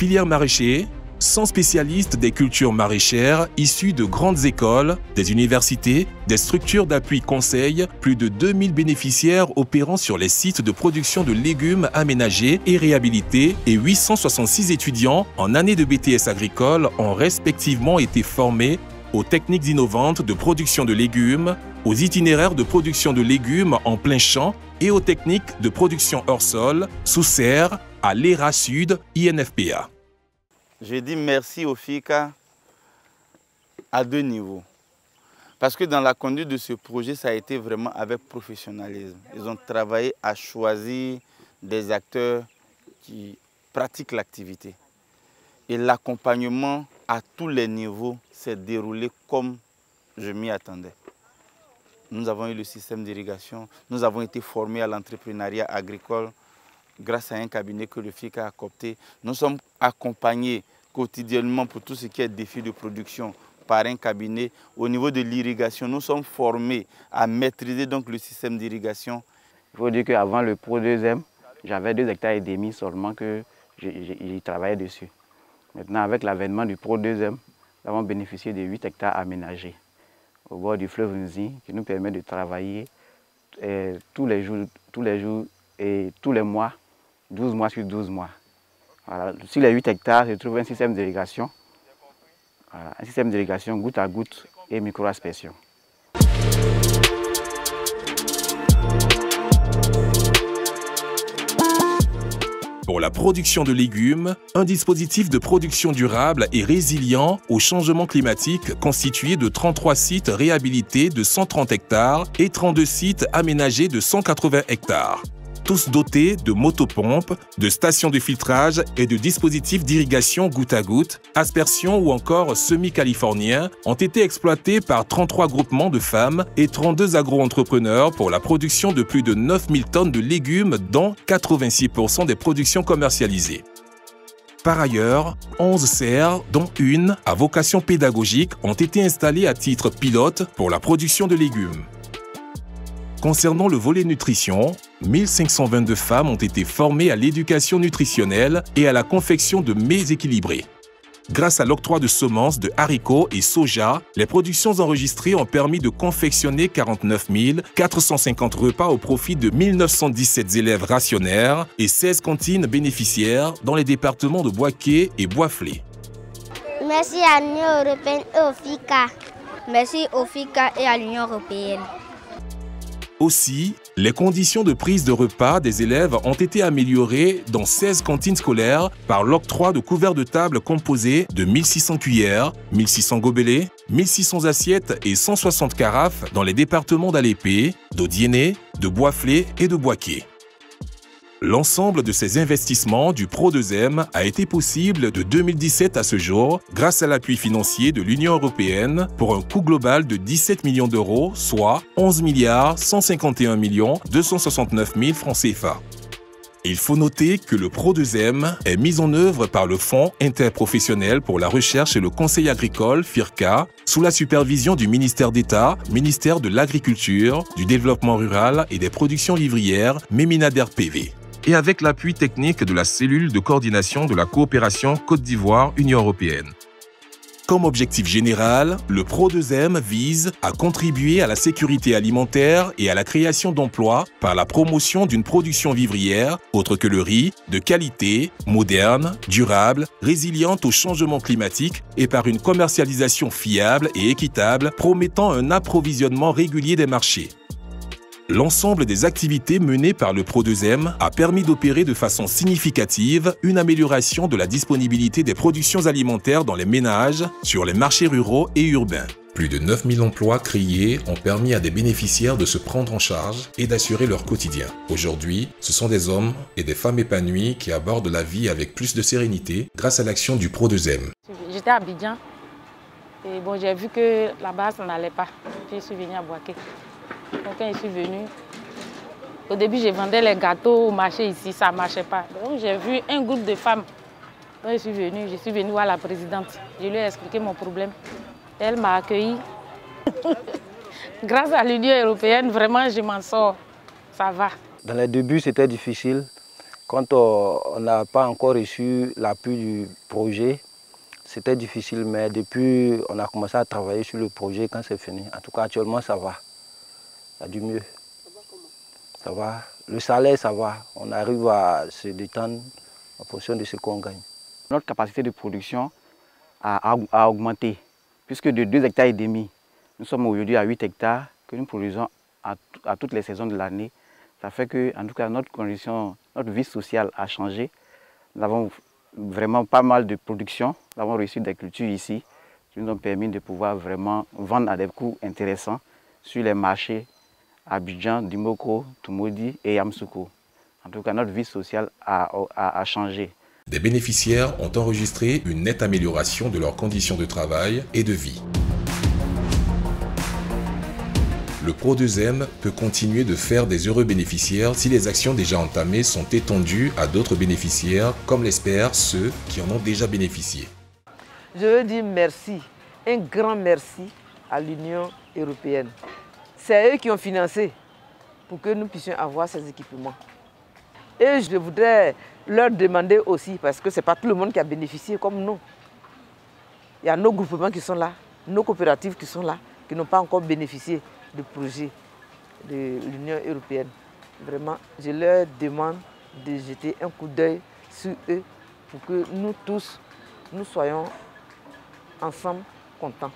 filière maraîcher, 100 spécialistes des cultures maraîchères issus de grandes écoles, des universités, des structures d'appui conseil, plus de 2000 bénéficiaires opérant sur les sites de production de légumes aménagés et réhabilités et 866 étudiants en année de BTS agricole ont respectivement été formés aux techniques innovantes de production de légumes, aux itinéraires de production de légumes en plein champ et aux techniques de production hors sol, sous serre, à l'ERA Sud INFPA. Je dis merci au FICA à 2 niveaux. Parce que dans la conduite de ce projet, ça a été vraiment avec professionnalisme. Ils ont travaillé à choisir des acteurs qui pratiquent l'activité. Et l'accompagnement à tous les niveaux s'est déroulé comme je m'y attendais. Nous avons eu le système d'irrigation, nous avons été formés à l'entrepreneuriat agricole grâce à un cabinet que le FICA a coopté. Nous sommes accompagnés quotidiennement pour tout ce qui est défi de production par un cabinet. Au niveau de l'irrigation, nous sommes formés à maîtriser donc le système d'irrigation. Il faut dire qu'avant le Pro 2M, j'avais 2,5 hectares seulement que j'y travaillais dessus. Maintenant, avec l'avènement du Pro 2M, nous avons bénéficié de 8 hectares aménagés au bord du fleuve Nzi, qui nous permet de travailler tous les jours et tous les mois, 12 mois sur 12 mois. Voilà. Sur les 8 hectares, se trouve un système d'irrigation. Voilà. Un système d'irrigation goutte à goutte et micro-aspersion. Pour la production de légumes, un dispositif de production durable et résilient au changement climatique constitué de 33 sites réhabilités de 130 hectares et 32 sites aménagés de 180 hectares. Tous dotés de motopompes, de stations de filtrage et de dispositifs d'irrigation goutte à goutte, aspersion ou encore semi-californiens ont été exploités par 33 groupements de femmes et 32 agro-entrepreneurs pour la production de plus de 9000 tonnes de légumes, dont 86% des productions commercialisées. Par ailleurs, 11 serres, dont une à vocation pédagogique, ont été installées à titre pilote pour la production de légumes. Concernant le volet nutrition, 1522 femmes ont été formées à l'éducation nutritionnelle et à la confection de mets équilibrés. Grâce à l'octroi de semences de haricots et soja, les productions enregistrées ont permis de confectionner 49 450 repas au profit de 1917 élèves rationnaires et 16 cantines bénéficiaires dans les départements de Bouaké et Boisflé. Merci à l'Union européenne et au FICA. Merci au FICA et à l'Union européenne. Aussi, les conditions de prise de repas des élèves ont été améliorées dans 16 cantines scolaires par l'octroi de couverts de table composés de 1600 cuillères, 1600 gobelets, 1600 assiettes et 160 carafes dans les départements d'Alépé, d'Odiéné, de Boisflé et de Bouaké. L'ensemble de ces investissements du Pro 2M a été possible de 2017 à ce jour grâce à l'appui financier de l'Union européenne pour un coût global de 17 millions d'euros, soit 11 151 269 000 francs CFA. Il faut noter que le Pro 2M est mis en œuvre par le Fonds interprofessionnel pour la recherche et le conseil agricole, FIRCA, sous la supervision du ministère d'État, ministère de l'Agriculture, du Développement rural et des productions vivrières, Méminader PV, et avec l'appui technique de la cellule de coordination de la coopération Côte d'Ivoire-Union européenne. Comme objectif général, le Pro 2M vise à contribuer à la sécurité alimentaire et à la création d'emplois par la promotion d'une production vivrière, autre que le riz, de qualité, moderne, durable, résiliente au changement climatique et par une commercialisation fiable et équitable promettant un approvisionnement régulier des marchés. L'ensemble des activités menées par le Pro 2M a permis d'opérer de façon significative une amélioration de la disponibilité des productions alimentaires dans les ménages, sur les marchés ruraux et urbains. Plus de 9000 emplois créés ont permis à des bénéficiaires de se prendre en charge et d'assurer leur quotidien. Aujourd'hui, ce sont des hommes et des femmes épanouis qui abordent la vie avec plus de sérénité grâce à l'action du Pro 2M. J'étais à Abidjan et bon, j'ai vu que là-bas ça n'allait pas. Puis je suis venue à Bouaké. Donc quand je suis venue, au début je vendais les gâteaux au marché ici, ça ne marchait pas. Donc j'ai vu un groupe de femmes. Donc je suis venue voir la présidente. Je lui ai expliqué mon problème. Elle m'a accueillie. Grâce à l'Union européenne, vraiment je m'en sors. Ça va. Dans les débuts c'était difficile. Quand on n'a pas encore reçu l'appui du projet, c'était difficile, mais depuis on a commencé à travailler sur le projet quand c'est fini. En tout cas, actuellement, ça va. Il y a du mieux. Ça va. Le salaire, ça va. On arrive à se détendre en fonction de ce qu'on gagne. Notre capacité de production a augmenté, puisque de 2,5 hectares, nous sommes aujourd'hui à 8 hectares que nous produisons à toutes les saisons de l'année. Ça fait que, en tout cas, notre vie sociale a changé. Nous avons vraiment pas mal de production. Nous avons reçu des cultures ici qui nous ont permis de pouvoir vraiment vendre à des coûts intéressants sur les marchés à Abidjan, Dimoko, Tumodi et Yamoussoukro. En tout cas, notre vie sociale a changé. Des bénéficiaires ont enregistré une nette amélioration de leurs conditions de travail et de vie. Le Pro2M peut continuer de faire des heureux bénéficiaires si les actions déjà entamées sont étendues à d'autres bénéficiaires, comme l'espèrent ceux qui en ont déjà bénéficié. Je veux dire merci, un grand merci à l'Union européenne. C'est eux qui ont financé pour que nous puissions avoir ces équipements. Et je voudrais leur demander aussi, parce que ce n'est pas tout le monde qui a bénéficié comme nous. Il y a nos groupements qui sont là, nos coopératives qui sont là, qui n'ont pas encore bénéficié du projet de l'Union européenne. Vraiment, je leur demande de jeter un coup d'œil sur eux pour que nous tous, nous soyons ensemble contents.